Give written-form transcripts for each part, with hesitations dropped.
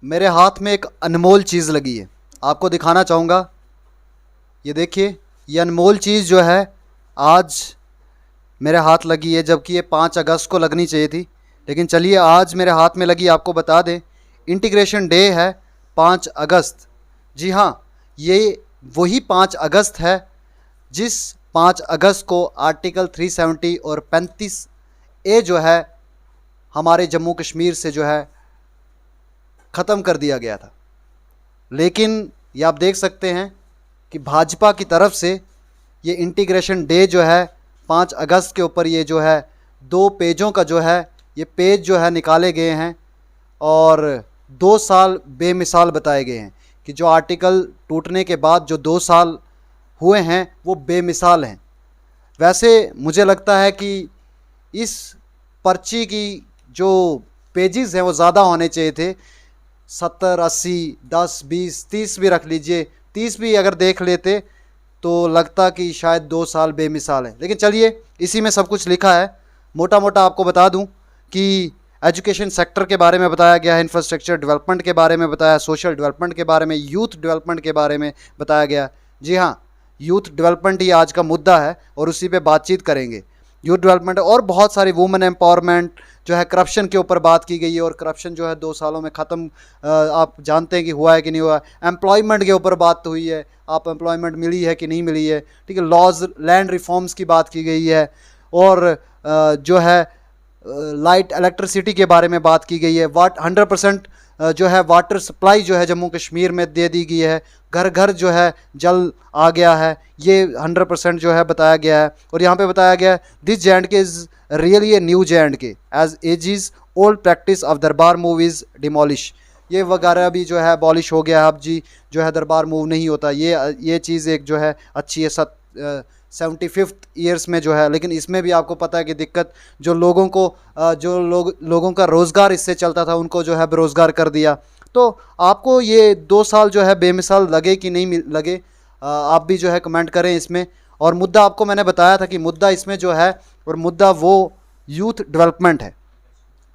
मेरे हाथ में एक अनमोल चीज़ लगी है, आपको दिखाना चाहूँगा। ये देखिए, ये अनमोल चीज़ जो है आज मेरे हाथ लगी है, जबकि ये 5 अगस्त को लगनी चाहिए थी। लेकिन चलिए, आज मेरे हाथ में लगी। आपको बता दें, इंटीग्रेशन डे है 5 अगस्त। जी हाँ, ये वही 5 अगस्त है जिस 5 अगस्त को आर्टिकल 370 और 35A जो है हमारे जम्मू कश्मीर से जो है ख़त्म कर दिया गया था। लेकिन ये आप देख सकते हैं कि भाजपा की तरफ से ये इंटीग्रेशन डे जो है 5 अगस्त के ऊपर ये जो है 2 पेजों का जो है ये पेज जो है निकाले गए हैं और 2 साल बेमिसाल बताए गए हैं कि जो आर्टिकल टूटने के बाद जो 2 साल हुए हैं वो बेमिसाल हैं। वैसे मुझे लगता है कि इस पर्ची की जो पेजेस हैं वो ज़्यादा होने चाहिए थे। 70, 80, 10, 20, 30 भी रख लीजिए। 30 भी अगर देख लेते तो लगता कि शायद 2 साल बेमिसाल है। लेकिन चलिए, इसी में सब कुछ लिखा है। मोटा मोटा आपको बता दूं कि एजुकेशन सेक्टर के बारे में बताया गया है, इंफ्रास्ट्रक्चर डेवलपमेंट के बारे में बताया, सोशल डेवलपमेंट के बारे में, यूथ डेवलपमेंट के बारे में बताया गया। जी हाँ, यूथ डेवलपमेंट ही आज का मुद्दा है और उसी पे बातचीत करेंगे। यूथ डेवलपमेंट और बहुत सारी वुमेन एम्पावरमेंट जो है, करप्शन के ऊपर बात की गई है और करप्शन जो है 2 सालों में ख़त्म, आप जानते हैं कि हुआ है कि नहीं हुआ है। एम्प्लॉयमेंट के ऊपर बात हुई है, आप एम्प्लॉयमेंट मिली है कि नहीं मिली है, ठीक है। लॉज, लैंड रिफॉर्म्स की बात की गई है और जो है लाइट इलेक्ट्रिसिटी के बारे में बात की गई है। 100% जो है वाटर सप्लाई जो है जम्मू कश्मीर में दे दी गई है। घर घर जो है जल आ गया है, ये 100% जो है बताया गया है। और यहाँ पे बताया गया है, this J&K is really a new J&K as ages old practice of Darbar move is demolish. ये वगैरह भी जो है अबॉलिश हो गया है। अब जी जो है दरबार मूव नहीं होता। ये चीज़ एक जो है अच्छी है 75th ईयर्स में जो है। लेकिन इसमें भी आपको पता है कि दिक्कत, जो लोगों को लोगों का रोज़गार इससे चलता था उनको जो है बेरोज़गार कर दिया। तो आपको ये 2 साल जो है बेमिसाल लगे कि नहीं लगे, आप भी जो है कमेंट करें इसमें। और मुद्दा आपको मैंने बताया था कि मुद्दा इसमें जो है, और मुद्दा वो यूथ डेवलपमेंट है।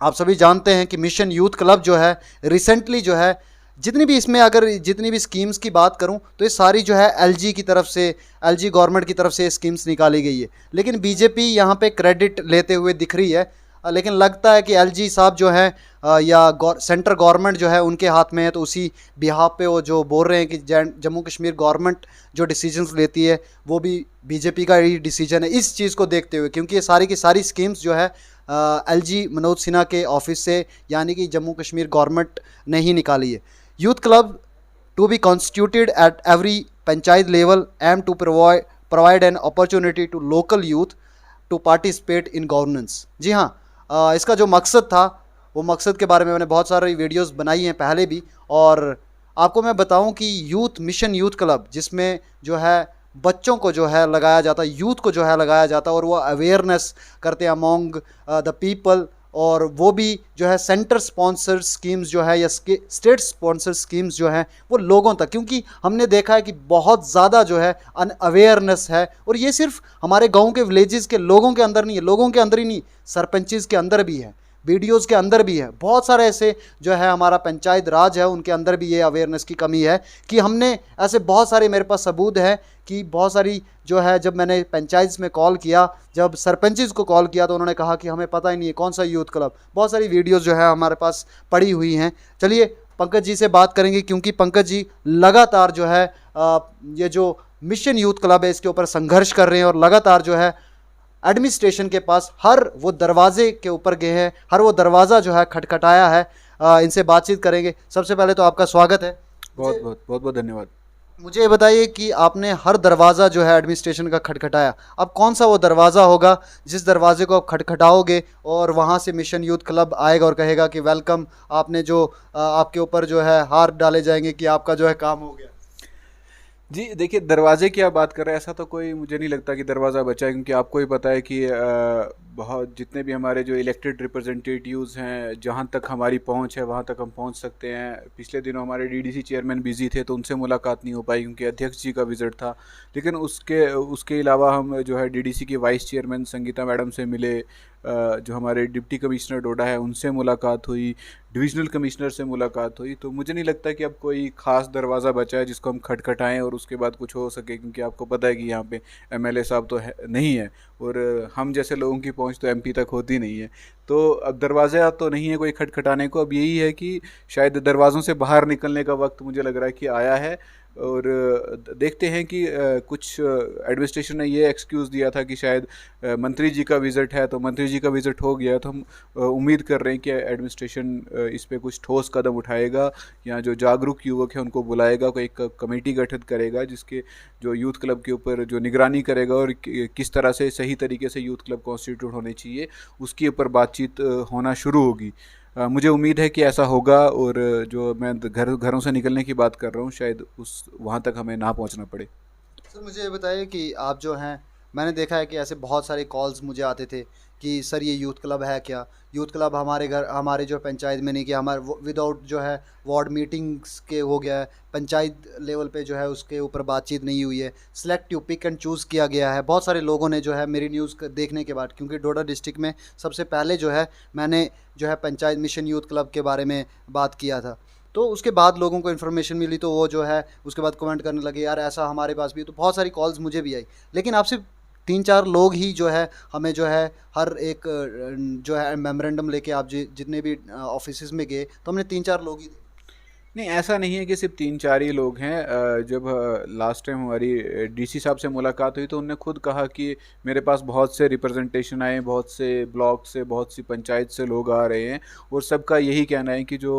आप सभी जानते हैं कि मिशन यूथ क्लब जो है रिसेंटली जो है, जितनी भी स्कीम्स की बात करूं तो ये सारी जो है एलजी की तरफ से, एलजी गवर्नमेंट की तरफ से स्कीम्स निकाली गई है। लेकिन बीजेपी यहाँ पे क्रेडिट लेते हुए दिख रही है। लेकिन लगता है कि एलजी साहब जो है या सेंटर गवर्नमेंट जो है उनके हाथ में है, तो उसी बिहाफ पे वो जो बोल रहे हैं कि जम्मू कश्मीर गवर्नमेंट जो डिसीजंस लेती है वो भी बीजेपी का ही डिसीजन है। इस चीज़ को देखते हुए, क्योंकि ये सारी की सारी स्कीम्स जो है एलजी मनोज सिन्हा के ऑफिस से, यानी कि जम्मू कश्मीर गवर्नमेंट ने ही निकाली है। Youth club to be constituted at every panchayat level aim to provide an opportunity to local youth to participate in governance। जी हाँ, इसका जो मकसद था वो मकसद के बारे में मैंने बहुत सारी वीडियोस बनाई हैं पहले भी। और आपको मैं बताऊं कि यूथ मिशन यूथ क्लब, जिसमें जो है बच्चों को जो है लगाया जाता, यूथ को जो है लगाया जाता और वो अवेयरनेस करते अमोंग द पीपल। और वो भी जो है सेंटर स्पॉन्सर्ड स्कीम्स जो है या स्टेट स्पॉन्सर्ड स्कीम्स जो हैं वो लोगों तक, क्योंकि हमने देखा है कि बहुत ज़्यादा जो है अवेयरनेस है। और ये सिर्फ हमारे गांव के विलेजेस के लोगों के अंदर नहीं है, लोगों के अंदर ही नहीं, सरपंचेस के अंदर भी है, वीडियोज़ के अंदर भी है। बहुत सारे ऐसे जो है हमारा पंचायत राज है उनके अंदर भी ये अवेयरनेस की कमी है कि हमने ऐसे बहुत सारे, मेरे पास सबूत है कि बहुत सारी जो है, जब मैंने पंचायत में कॉल किया, जब सरपंचेस को कॉल किया तो उन्होंने कहा कि हमें पता ही नहीं है कौन सा यूथ क्लब। बहुत सारी वीडियोज़ जो है हमारे पास पड़ी हुई हैं। चलिए पंकज जी से बात करेंगे, क्योंकि पंकज जी लगातार जो है ये जो मिशन यूथ क्लब है इसके ऊपर संघर्ष कर रहे हैं और लगातार जो है एडमिनिस्ट्रेशन के पास हर वो दरवाजे के ऊपर गए हैं, हर वो दरवाज़ा जो है खटखटाया है। इनसे बातचीत करेंगे। सबसे पहले तो आपका स्वागत है। बहुत बहुत धन्यवाद। मुझे ये बताइए कि आपने हर दरवाज़ा जो है एडमिनिस्ट्रेशन का खटखटाया, अब कौन सा वो दरवाज़ा होगा जिस दरवाजे को आप खटखटाओगे और वहाँ से मिशन यूथ क्लब आएगा और कहेगा कि वेलकम, आपने जो आपके ऊपर जो है हार डाले जाएंगे कि आपका जो है काम हो गया। जी देखिए, दरवाजे की आप बात कर रहे हैं, ऐसा तो कोई मुझे नहीं लगता कि दरवाज़ा बचा है, क्योंकि आपको ही पता है कि बहुत जितने भी हमारे जो इलेक्टेड रिप्रेजेंटेटिव्स हैं, जहाँ तक हमारी पहुँच है वहाँ तक हम पहुँच सकते हैं। पिछले दिनों हमारे डीडीसी चेयरमैन बिजी थे तो उनसे मुलाकात नहीं हो पाई क्योंकि अध्यक्ष जी का विजिट था। लेकिन उसके अलावा हम जो है डीडीसी की वाइस चेयरमैन संगीता मैडम से मिले, जो हमारे डिप्टी कमिश्नर डोडा है उनसे मुलाकात हुई, डिविजनल कमिश्नर से मुलाकात हुई। तो मुझे नहीं लगता कि अब कोई ख़ास दरवाज़ा बचा है जिसको हम खटखटाएं और उसके बाद कुछ हो सके, क्योंकि आपको पता है कि यहाँ पे एमएलए साहब तो है नहीं है, और हम जैसे लोगों की पहुँच तो एमपी तक होती नहीं है। तो अब दरवाज़ा तो नहीं है कोई खटखटाने को, अब यही है कि शायद दरवाज़ों से बाहर निकलने का वक्त मुझे लग रहा है कि आया है। और देखते हैं कि कुछ एडमिनिस्ट्रेशन ने ये एक्सक्यूज़ दिया था कि शायद मंत्री जी का विज़िट है, तो मंत्री जी का विज़िट हो गया, तो हम उम्मीद कर रहे हैं कि एडमिनिस्ट्रेशन इस पे कुछ ठोस कदम उठाएगा, या जो जागरूक युवक हैं उनको बुलाएगा, कोई एक कमेटी गठित करेगा जिसके जो यूथ क्लब के ऊपर जो निगरानी करेगा और किस तरह से सही तरीके से यूथ क्लब कॉन्स्टिट्यूट होने चाहिए उसके ऊपर बातचीत होना शुरू होगी। मुझे उम्मीद है कि ऐसा होगा, और जो मैं घरों से निकलने की बात कर रहा हूँ शायद उस वहाँ तक हमें ना पहुँचना पड़े। सर मुझे ये बताइए कि आप जो हैं, मैंने देखा है कि ऐसे बहुत सारे कॉल्स मुझे आते थे कि सर ये यूथ क्लब है क्या, यूथ क्लब हमारे घर हमारे जो पंचायत में नहीं किया, हमारे विदाउट जो है वार्ड मीटिंग्स के हो गया है, पंचायत लेवल पे जो है उसके ऊपर बातचीत नहीं हुई है, सिलेक्टिव पिक एंड चूज़ किया गया है। बहुत सारे लोगों ने जो है मेरी न्यूज़ देखने के बाद, क्योंकि डोडा डिस्ट्रिक्ट में सबसे पहले जो है मैंने जो है पंचायत मिशन यूथ क्लब के बारे में बात किया था, तो उसके बाद लोगों को इन्फॉर्मेशन मिली तो वो जो है उसके बाद कमेंट करने लगे यार ऐसा हमारे पास भी है। तो बहुत सारी कॉल्स मुझे भी आई, लेकिन आपसे 3-4 लोग ही जो है हमें जो है हर एक जो है मेमोरेंडम लेके आप जितने भी ऑफिस में गए तो हमने 3-4 लोग ही थे। नहीं, ऐसा नहीं है कि सिर्फ 3-4 ही लोग हैं। जब लास्ट टाइम हमारी डीसी साहब से मुलाकात हुई तो उन्होंने खुद कहा कि मेरे पास बहुत से रिप्रेजेंटेशन आए, बहुत से ब्लॉक से, बहुत सी पंचायत से लोग आ रहे हैं, और सबका यही कहना है कि जो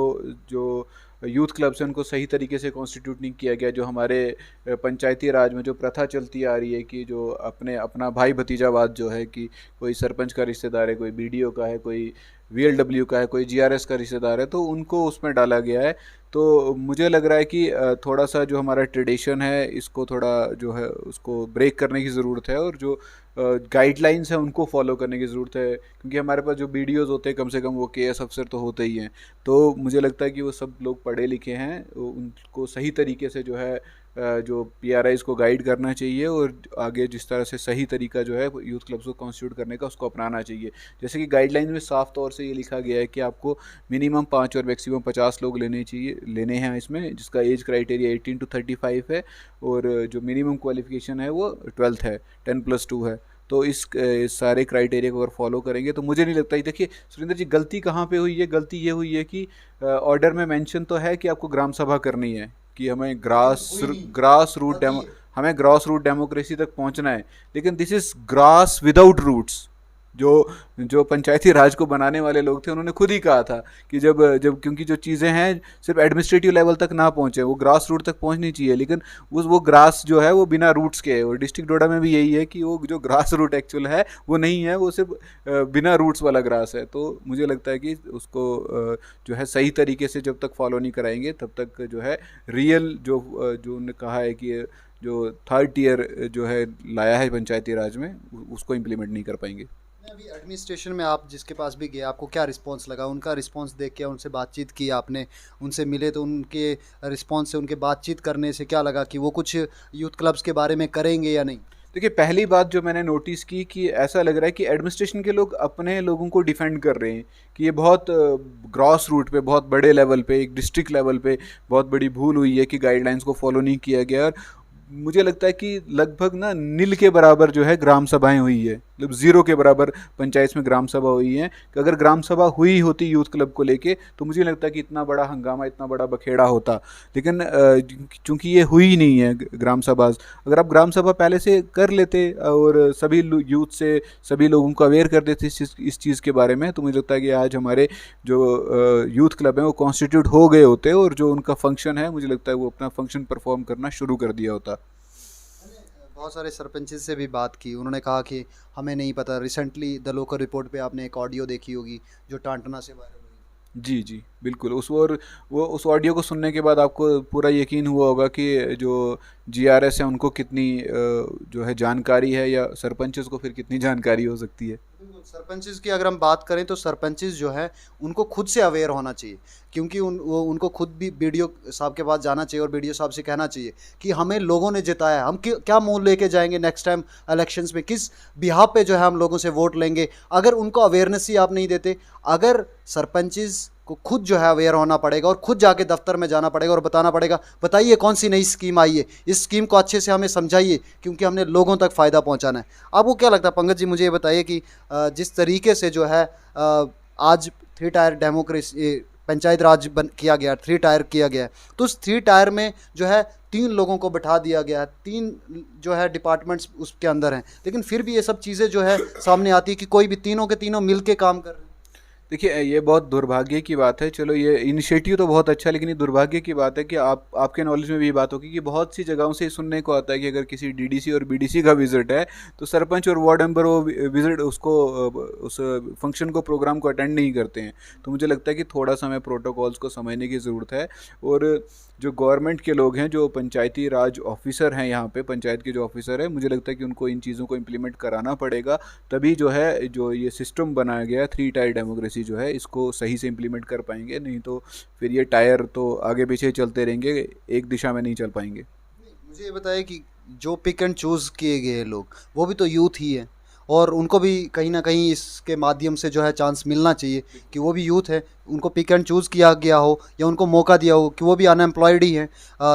जो यूथ क्लब से उनको सही तरीके से कॉन्स्टिट्यूट नहीं किया गया। जो हमारे पंचायती राज में जो प्रथा चलती आ रही है कि जो अपना भाई भतीजावाद जो है, कि कोई सरपंच का रिश्तेदार है, कोई बीडीओ का है, कोई वीएलडब्ल्यू का है, कोई जीआरएस का रिश्तेदार है, तो उनको उसमें डाला गया है। तो मुझे लग रहा है कि थोड़ा सा जो हमारा ट्रेडिशन है इसको थोड़ा जो है उसको ब्रेक करने की ज़रूरत है, और जो गाइडलाइंस हैं उनको फॉलो करने की ज़रूरत है, क्योंकि हमारे पास जो बीडीओज़ होते हैं कम से कम वो केएस अफसर तो होते ही हैं। तो मुझे लगता है कि वो सब लोग पढ़े लिखे हैं, उनको सही तरीके से जो है जो पीआरआईज़ को गाइड करना चाहिए, और आगे जिस तरह से सही तरीका जो है यूथ क्लब्स को कॉन्स्टिट्यूट करने का उसको अपनाना चाहिए। जैसे कि गाइडलाइन में साफ तौर से ये लिखा गया है कि आपको मिनिमम 5 और मैक्सिमम 50 लोग लेने हैं इसमें, जिसका एज क्राइटेरिया 18 to 35 है, और जो मिनिमम क्वालिफिकेशन है वो 12th है, 10+2 है। तो इस सारे क्राइटेरिया को अगर फॉलो करेंगे तो मुझे नहीं लगता ही। देखिए सुरेंद्र जी, गलती कहाँ पे हुई है? गलती ये हुई है कि ऑर्डर में मेंशन तो है कि आपको ग्राम सभा करनी है, कि हमें ग्रास रूट डेमो हमें ग्रास रूट डेमोक्रेसी तक पहुंचना है, लेकिन this is grass without roots. जो जो पंचायती राज को बनाने वाले लोग थे उन्होंने खुद ही कहा था कि जब जब क्योंकि जो चीज़ें हैं सिर्फ एडमिनिस्ट्रेटिव लेवल तक ना पहुँचे, वो ग्रास रूट तक पहुँचनी चाहिए, लेकिन वो ग्रास जो है वो बिना रूट्स के है। और डिस्ट्रिक्ट डोडा में भी यही है कि वो जो ग्रास रूट एक्चुअल है वो नहीं है, वो सिर्फ बिना रूट्स वाला ग्रास है। तो मुझे लगता है कि उसको जो है सही तरीके से जब तक फॉलो नहीं कराएंगे तब तक जो है रियल जो उन्होंने कहा है कि जो थर्ड टीयर जो है लाया है पंचायती राज में उसको इम्प्लीमेंट नहीं कर पाएंगे। अभी एडमिनिस्ट्रेशन में आप जिसके पास भी गए आपको क्या रिस्पांस लगा? उनका रिस्पांस देख के उनसे बातचीत की आपने, उनसे मिले तो उनके रिस्पांस से, उनके बातचीत करने से क्या लगा कि वो कुछ यूथ क्लब्स के बारे में करेंगे या नहीं? देखिए, पहली बात जो मैंने नोटिस की कि ऐसा लग रहा है कि एडमिनिस्ट्रेशन के लोग अपने लोगों को डिफेंड कर रहे हैं कि ये बहुत ग्रॉस रूट पे, बहुत बड़े लेवल पे, एक डिस्ट्रिक्ट लेवल पे बहुत बड़ी भूल हुई है कि गाइडलाइंस को फॉलो नहीं किया गया। और मुझे लगता है कि लगभग ना नील के बराबर जो है ग्राम सभाएं हुई है, मतलब ज़ीरो के बराबर पंचायत में ग्राम सभा हुई है। कि अगर ग्राम सभा हुई होती यूथ क्लब को लेके तो मुझे लगता है कि इतना बड़ा हंगामा, इतना बड़ा बखेड़ा होता, लेकिन चूंकि ये हुई नहीं है ग्राम सभा। अगर आप ग्राम सभा पहले से कर लेते और सभी यूथ से सभी लोगों को अवेयर कर देते इस चीज़ के बारे में, तो मुझे लगता है कि आज हमारे जो यूथ क्लब हैं वो कॉन्स्टिट्यूट हो गए होते, और जो उनका फंक्शन है मुझे लगता है वो अपना फंक्शन परफॉर्म करना शुरू कर दिया होता। बहुत सारे सरपंच से भी बात की, उन्होंने कहा कि हमें नहीं पता। रिसेंटली द लोकल रिपोर्ट पे आपने एक ऑडियो देखी होगी जो टांटना से वायरल हुई। जी जी बिल्कुल। वो उस ऑडियो को सुनने के बाद आपको पूरा यकीन हुआ होगा कि जो जीआरएस है उनको कितनी जो है जानकारी है, या सरपंचेस को फिर कितनी जानकारी हो सकती है। बिल्कुल सरपंचेस की अगर हम बात करें तो सरपंचेस जो है उनको खुद से अवेयर होना चाहिए, क्योंकि उनको खुद भी बीडीओ साहब के पास जाना चाहिए और बीडीओ साहब से कहना चाहिए कि हमें लोगों ने जिताया, हम क्या मोल लेके जाएंगे नेक्स्ट टाइम इलेक्शंस में, किस बिहाफ पे जो है हम लोगों से वोट लेंगे, अगर उनको अवेयरनेस ही आप नहीं देते। अगर सरपंचेस को खुद जो है अवेयर होना पड़ेगा और खुद जाके दफ्तर में जाना पड़ेगा और बताना पड़ेगा, बताइए कौन सी नई स्कीम आई है, इस स्कीम को अच्छे से हमें समझाइए, क्योंकि हमने लोगों तक फ़ायदा पहुंचाना है। आपको क्या लगता है पंकज जी, मुझे ये बताइए कि जिस तरीके से जो है आज 3 टायर डेमोक्रेसी पंचायत राज किया गया, 3 टायर किया गया है, तो उस 3 टायर में जो है 3 लोगों को बैठा दिया गया है, 3 जो है डिपार्टमेंट्स उसके अंदर हैं, लेकिन फिर भी ये सब चीज़ें जो है सामने आती है कि कोई भी तीनों के तीनों मिल के काम कर रहे हैं। देखिए, ये बहुत दुर्भाग्य की बात है। चलो, ये इनिशिएटिव तो बहुत अच्छा है, लेकिन ये दुर्भाग्य की बात है कि आपके नॉलेज में भी ये बात होगी कि बहुत सी जगहों से सुनने को आता है कि अगर किसी डीडीसी और बीडीसी का विजिट है तो सरपंच और वार्ड मेंबर वो विजिट उसको उस फंक्शन को, प्रोग्राम को अटेंड नहीं करते हैं। तो मुझे लगता है कि थोड़ा सा हमें प्रोटोकॉल्स को समझने की ज़रूरत है। और जो गवर्नमेंट के लोग हैं, जो पंचायती राज ऑफिसर हैं, यहाँ पे पंचायत के जो ऑफिसर हैं, मुझे लगता है कि उनको इन चीज़ों को इम्प्लीमेंट कराना पड़ेगा। तभी जो है, जो ये सिस्टम बनाया गया है 3 टायर डेमोक्रेसी जो है, इसको सही से इम्प्लीमेंट कर पाएंगे। नहीं तो फिर ये टायर तो आगे पीछे चलते रहेंगे, एक दिशा में नहीं चल पाएंगे। मुझे ये बताइए कि जो पिक एंड चूज़ किए गए लोग वो भी तो यूथ ही है, और उनको भी कहीं ना कहीं इसके माध्यम से जो है चांस मिलना चाहिए कि वो भी यूथ है, उनको पिक एंड चूज़ किया गया हो या उनको मौका दिया हो कि वो भी अनएम्प्लॉयड ही हैं।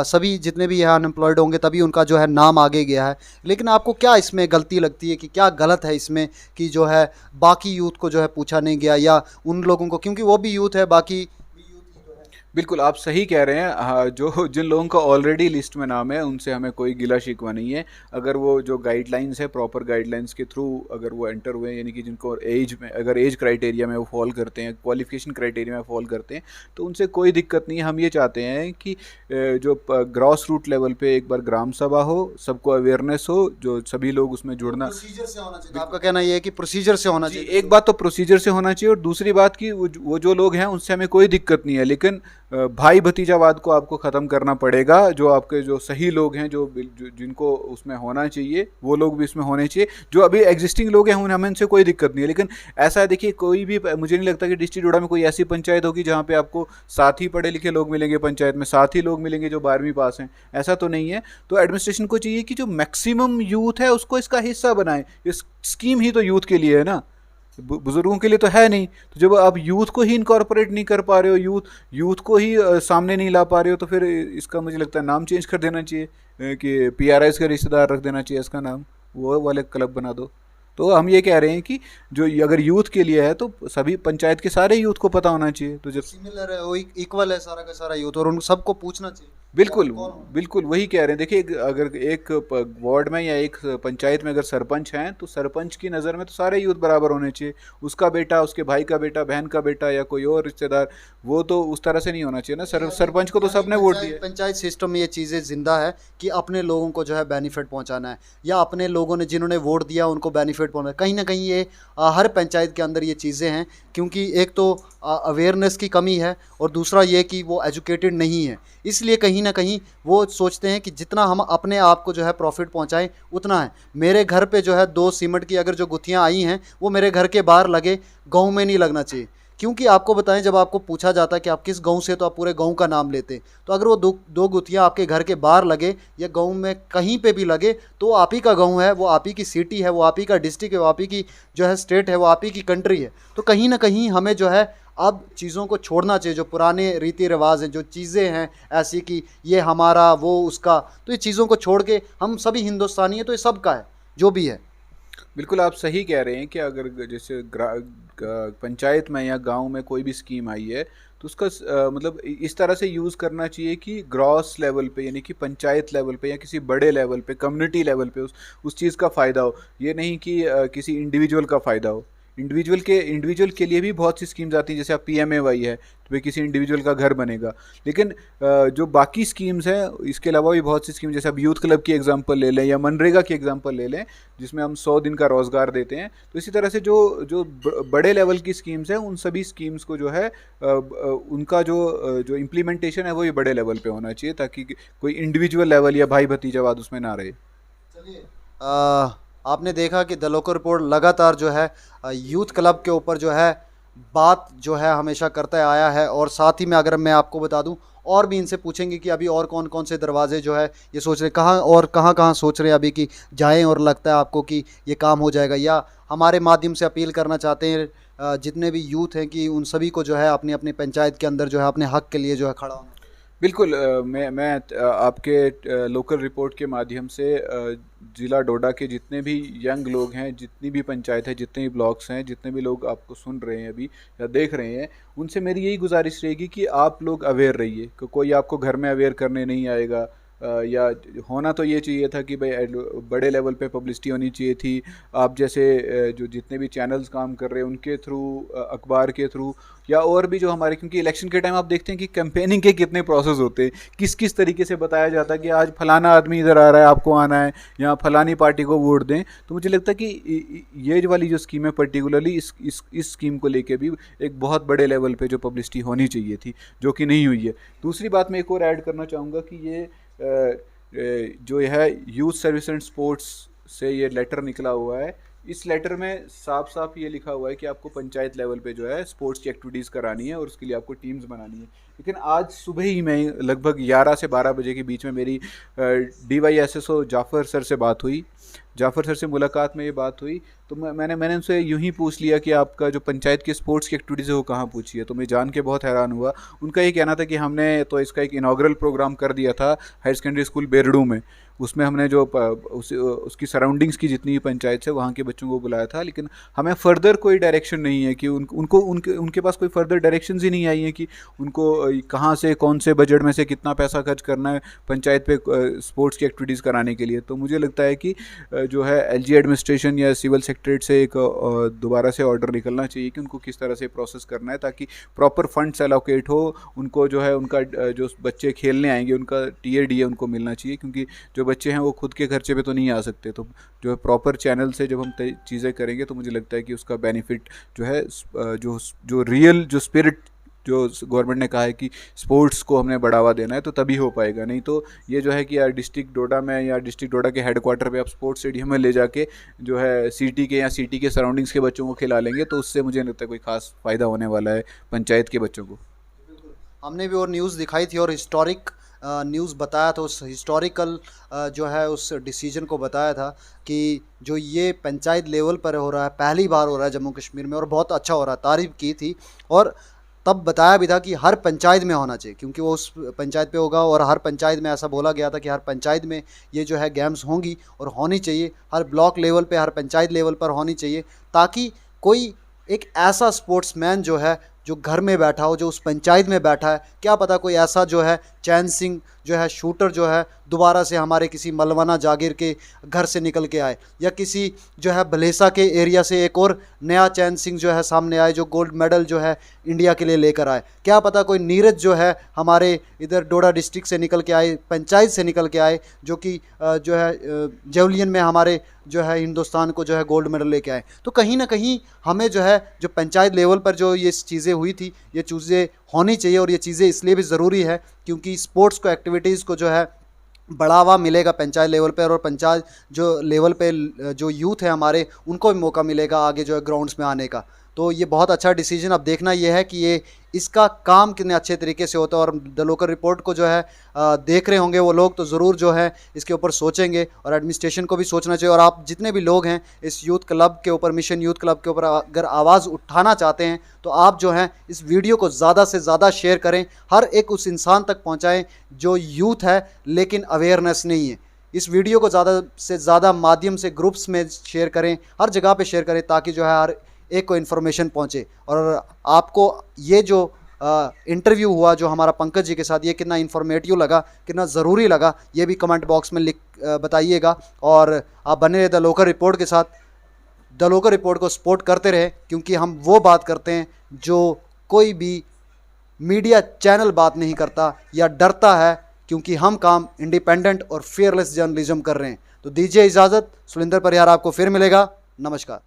सभी जितने भी यहाँ अनएम्प्लॉयड होंगे तभी उनका जो है नाम आगे गया है। लेकिन आपको क्या इसमें गलती लगती है कि क्या गलत है इसमें कि जो है बाकी यूथ को जो है पूछा नहीं गया, या उन लोगों को, क्योंकि वो भी यूथ है, बाकी भी यूथ ही तो है। बिल्कुल, आप सही कह रहे हैं। हाँ, जो जिन लोगों का ऑलरेडी लिस्ट में नाम है उनसे हमें कोई गिला शिकवा नहीं है। अगर वो जो गाइडलाइंस है, प्रॉपर गाइडलाइंस के थ्रू अगर वो एंटर हुए, यानी कि जिनको एज में, अगर एज क्राइटेरिया में वो फॉल करते हैं, क्वालिफिकेशन क्राइटेरिया में फॉल करते हैं, तो उनसे कोई दिक्कत नहीं है। हम ये चाहते हैं कि जो ग्रॉस रूट लेवल पे एक बार ग्राम सभा हो, सबको अवेयरनेस हो, जो सभी लोग उसमें जुड़ना। प्रोसीजर से होना चाहिए, आपका कहना ये है कि प्रोसीजर से होना जी, चाहिए। एक बात तो प्रोसीजर से होना चाहिए, और दूसरी बात कि वो जो लोग हैं उनसे हमें कोई दिक्कत नहीं है, लेकिन भाई भतीजावाद को आपको ख़त्म करना पड़ेगा। जो आपके जो सही लोग हैं, जिनको उसमें होना चाहिए, वो लोग भी इसमें होने चाहिए। जो अभी एग्जिस्टिंग लोग हैं हमें उनसे कोई दिक्कत नहीं है, लेकिन ऐसा है, देखिए, कोई भी, मुझे नहीं लगता कि डिस्ट्रिक्ट जोड़ा में कोई ऐसी पंचायत होगी जहाँ पे आपको 7 ही पढ़े लिखे लोग मिलेंगे पंचायत में, 7 ही लोग मिलेंगे जो 12वीं पास हैं। ऐसा तो नहीं है। तो एडमिनिस्ट्रेशन को चाहिए कि जो मैक्सिमम यूथ है उसको इसका हिस्सा बनाए। इस स्कीम ही तो यूथ के लिए है ना, बुजुर्गों के लिए तो है नहीं। तो जब आप यूथ को ही इनकॉर्पोरेट नहीं कर पा रहे हो, यूथ को ही सामने नहीं ला पा रहे हो, तो फिर इसका मुझे लगता है नाम चेंज कर देना चाहिए, कि पीआरआईस का रिश्तेदार रख देना चाहिए इसका नाम, वो वाले क्लब बना दो। तो हम ये कह रहे हैं कि जो अगर यूथ के लिए है तो सभी पंचायत के सारे यूथ को पता होना चाहिए। तो जब सिमिलर है, वो इक्वल है सारा का सारा यूथ, और उन सबको पूछना चाहिए। बिल्कुल, कौन हो? बिल्कुल वही कह रहे हैं। देखिए, अगर एक वार्ड में या एक पंचायत में अगर सरपंच हैं, तो सरपंच की नज़र में तो सारे यूथ बराबर होने चाहिए। उसका बेटा, उसके भाई का बेटा, बहन का बेटा, या कोई और रिश्तेदार, वो तो उस तरह से नहीं होना चाहिए ना। सरपंच को तो यानी सबने वोट दिया। पंचायत सिस्टम में ये चीज़ें जिंदा है कि अपने लोगों को जो है बेनिफिट पहुंचाना है, या अपने लोगों ने जिन्होंने वोट दिया उनको बेनिफिट पहुंचाना है। कहीं ना कहीं ये हर पंचायत के अंदर ये चीज़ें हैं, क्योंकि एक तो अवेयरनेस की कमी है, और दूसरा ये कि वो एजुकेटेड नहीं है। इसलिए कहीं ना कहीं वो सोचते हैं कि जितना हम अपने आप को जो है प्रॉफिट पहुंचाएं उतना है। मेरे घर पे जो है 2 सीमेंट की अगर जो गुत्थियां आई हैं वो मेरे घर के बाहर लगे, गांव में नहीं लगना चाहिए। क्योंकि आपको बताएं, जब आपको पूछा जाता है कि आप किस गांव से, तो आप पूरे गांव का नाम लेते हैं। तो अगर वो दो गुत्थियां आपके घर के बाहर लगे या गांव में कहीं पे भी लगे, तो वो आप ही का गांव है, वो आप ही की सिटी है, वो आप ही का डिस्ट्रिक्ट है, वो आप ही की जो है स्टेट है, वो आप ही की कंट्री है। तो कहीं ना कहीं हमें जो है अब चीज़ों को छोड़ना चाहिए, जो पुराने रीति रिवाज हैं, जो चीज़ें हैं ऐसी कि ये हमारा वो उसका, तो ये चीज़ों को छोड़ के हम सभी हिंदुस्तानी हैं, तो ये सबका है जो भी है। बिल्कुल, आप सही कह रहे हैं कि अगर जैसे पंचायत में या गांव में कोई भी स्कीम आई है, तो उसका मतलब इस तरह से यूज़ करना चाहिए कि ग्रॉस लेवल पे, यानी कि पंचायत लेवल पे या किसी बड़े लेवल पे, कम्युनिटी लेवल पे उस चीज़ का फ़ायदा हो। ये नहीं कि किसी इंडिविजुअल का फ़ायदा हो। इंडिविजुअल के लिए भी बहुत सी स्कीम्स आती हैं, जैसे आप पीएमएवाई है, तो वे किसी इंडिविजुअल का घर बनेगा। लेकिन जो बाकी स्कीम्स हैं, इसके अलावा भी बहुत सी स्कीम, जैसे आप यूथ क्लब की एग्जांपल ले लें या मनरेगा की एग्जांपल ले लें, जिसमें हम 100 दिन का रोज़गार देते हैं। तो इसी तरह से जो जो बड़े लेवल की स्कीम्स हैं, उन सभी स्कीम्स को जो है उनका जो इम्प्लीमेंटेशन है वो भी बड़े लेवल पे होना चाहिए, ताकि कोई इंडिविजुअल लेवल या भाई भतीजावाद उसमें ना रहे। चलिए, आपने देखा कि द लोकल रिपोर्ट लगातार जो है यूथ क्लब के ऊपर जो है बात जो है हमेशा करता आया है। और साथ ही में अगर मैं आपको बता दूं, और भी इनसे पूछेंगे कि अभी और कौन कौन से दरवाजे जो है ये सोच रहे, कहाँ और कहाँ कहाँ सोच रहे हैं अभी कि जाएं, और लगता है आपको कि ये काम हो जाएगा, या हमारे माध्यम से अपील करना चाहते हैं जितने भी यूथ हैं कि उन सभी को जो है अपनी अपनी पंचायत के अंदर जो है अपने हक के लिए जो है खड़ा होना। बिल्कुल, मैं आपके लोकल रिपोर्ट के माध्यम से ज़िला डोडा के जितने भी यंग लोग हैं, जितनी भी पंचायत है, जितने भी ब्लॉक्स हैं, जितने भी लोग आपको सुन रहे हैं अभी या देख रहे हैं, उनसे मेरी यही गुजारिश रहेगी कि आप लोग अवेयर रहिए, कि कोई आपको घर में अवेयर करने नहीं आएगा। या होना तो ये चाहिए था कि भाई बड़े लेवल पे पब्लिसिटी होनी चाहिए थी, आप जैसे जो जितने भी चैनल्स काम कर रहे हैं उनके थ्रू, अखबार के थ्रू, या और भी जो हमारे, क्योंकि इलेक्शन के टाइम आप देखते हैं कि कैंपेनिंग के कितने प्रोसेस होते हैं, किस किस तरीके से बताया जाता है कि आज फलाना आदमी इधर आ रहा है, आपको आना है, या फलानी पार्टी को वोट दें। तो मुझे लगता है कि ये वाली जो स्कीम है पर्टिकुलरली इस स्कीम को लेके भी एक बहुत बड़े लेवल पे जो पब्लिसिटी होनी चाहिए थी, जो कि नहीं हुई है। दूसरी बात मैं एक और ऐड करना चाहूँगा कि ये जो है यूथ सर्विस एंड स्पोर्ट्स से ये लेटर निकला हुआ है। इस लेटर में साफ साफ ये लिखा हुआ है कि आपको पंचायत लेवल पे जो है स्पोर्ट्स की एक्टिविटीज़ करानी है और उसके लिए आपको टीम्स बनानी है। लेकिन आज सुबह ही मैं लगभग 11 से 12 बजे के बीच में मेरी DYSSO जाफ़र सर से बात हुई। जाफ़र सर से मुलाकात में ये बात हुई, तो मैंने उनसे यूं ही पूछ लिया कि आपका जो पंचायत की स्पोर्ट्स की एक्टिविटीज़ है वो कहाँ पूछी है। तो मैं जान के बहुत हैरान हुआ। उनका ये कहना था कि हमने तो इसका एक इनाग्रल प्रोग्राम कर दिया था हायर सेकेंडरी स्कूल बेरडू में, उसमें हमने जो उसकी सराउंडिंग्स की जितनी भी पंचायत है वहाँ के बच्चों को बुलाया था, लेकिन हमें फ़र्दर कोई डायरेक्शन नहीं है कि उनके पास कोई फ़र्दर डायरेक्शंस ही नहीं आई हैं कि उनको कहाँ से कौन से बजट में से कितना पैसा खर्च करना है पंचायत पे स्पोर्ट्स की एक्टिविटीज़ कराने के लिए। तो मुझे लगता है कि जो है LG एडमिनिस्ट्रेशन या सिविल सेक्रेटरीट से एक दोबारा से ऑर्डर निकलना चाहिए कि उनको किस तरह से प्रोसेस करना है, ताकि प्रॉपर फंड्स एलोकेट हो, उनको जो है उनका जो बच्चे खेलने आएंगे उनका TADA उनको मिलना चाहिए, क्योंकि जो बच्चे हैं वो खुद के खर्चे पे तो नहीं आ सकते। तो जो है प्रॉपर चैनल से जब हम चीज़ें करेंगे तो मुझे लगता है कि उसका बेनिफिट जो है जो रियल जो स्पिरिट जो गवर्नमेंट ने कहा है कि स्पोर्ट्स को हमने बढ़ावा देना है, तो तभी हो पाएगा। नहीं तो ये जो है कि यार डिस्ट्रिक्ट डोडा में या डिस्ट्रिक्ट डोडा के हेडक्वार्टर पे आप स्पोर्ट्स स्टेडियम में ले जाके जो है सिटी के या सिटी के सराउंडिंग्स के बच्चों को खिला लेंगे, तो उससे मुझे नहीं लगता कोई खास फ़ायदा होने वाला है पंचायत के बच्चों को। हमने भी और न्यूज़ दिखाई थी और हिस्टोरिक न्यूज़ बताया था, उस हिस्टोरिकल जो है उस डिसीजन को बताया था कि जो ये पंचायत लेवल पर हो रहा है, पहली बार हो रहा है जम्मू कश्मीर में और बहुत अच्छा हो रहा है, तारीफ़ की थी। और तब बताया भी था कि हर पंचायत में होना चाहिए, क्योंकि वो उस पंचायत पे होगा, और हर पंचायत में ऐसा बोला गया था कि हर पंचायत में ये जो है गेम्स होंगी और होनी चाहिए, हर ब्लॉक लेवल पे, हर पंचायत लेवल पर होनी चाहिए, ताकि कोई एक ऐसा स्पोर्ट्समैन जो है जो घर में बैठा हो, जो उस पंचायत में बैठा है, क्या पता कोई ऐसा जो है चैन सिंह जो है शूटर जो है दोबारा से हमारे किसी मलवाना जागीर के घर से निकल के आए, या किसी जो है भलेसा के एरिया से एक और नया चैन सिंह जो है सामने आए जो गोल्ड मेडल जो है इंडिया के लिए लेकर आए। क्या पता कोई नीरज जो है हमारे इधर डोडा डिस्ट्रिक्ट से निकल के आए, पंचायत से निकल के आए, जो कि जो है जेवलियन में हमारे जो है हिंदुस्तान को जो है गोल्ड मेडल लेके आए। तो कहीं ना कहीं हमें जो है जो पंचायत लेवल पर जो ये चीज़ें हुई थी, ये चीज़ें होनी चाहिए, और ये चीज़ें इसलिए भी ज़रूरी है क्योंकि स्पोर्ट्स को, एक्टिविटीज़ को जो है बढ़ावा मिलेगा पंचायत लेवल पर, और पंचायत जो लेवल पे जो यूथ है हमारे, उनको भी मौका मिलेगा आगे जो है ग्राउंड्स में आने का। तो ये बहुत अच्छा डिसीजन। अब देखना ये है कि ये इसका काम कितने अच्छे तरीके से होता है, और द लोकल रिपोर्ट को जो है देख रहे होंगे वो लोग, तो ज़रूर जो है इसके ऊपर सोचेंगे, और एडमिनिस्ट्रेशन को भी सोचना चाहिए। और आप जितने भी लोग हैं इस यूथ क्लब के ऊपर, मिशन यूथ क्लब के ऊपर अगर आवाज़ उठाना चाहते हैं, तो आप जो हैं इस वीडियो को ज़्यादा से ज़्यादा शेयर करें, हर एक उस इंसान तक पहुँचाएँ जो यूथ है लेकिन अवेयरनेस नहीं है। इस वीडियो को ज़्यादा से ज़्यादा माध्यम से ग्रुप्स में शेयर करें, हर जगह पे शेयर करें, ताकि जो है हर एक को इन्फॉर्मेशन पहुंचे। और आपको ये जो इंटरव्यू हुआ जो हमारा पंकज जी के साथ, ये कितना इन्फॉर्मेटिव लगा, कितना ज़रूरी लगा, ये भी कमेंट बॉक्स में लिख बताइएगा। और आप बने रहे द लोकल रिपोर्ट के साथ, द लोकल रिपोर्ट को सपोर्ट करते रहे, क्योंकि हम वो बात करते हैं जो कोई भी मीडिया चैनल बात नहीं करता या डरता है, क्योंकि हम काम इंडिपेंडेंट और फेयरलेस जर्नलिज्म कर रहे हैं। तो दीजिए इजाज़त, सुलिंदर परिहार आपको फिर मिलेगा। नमस्कार।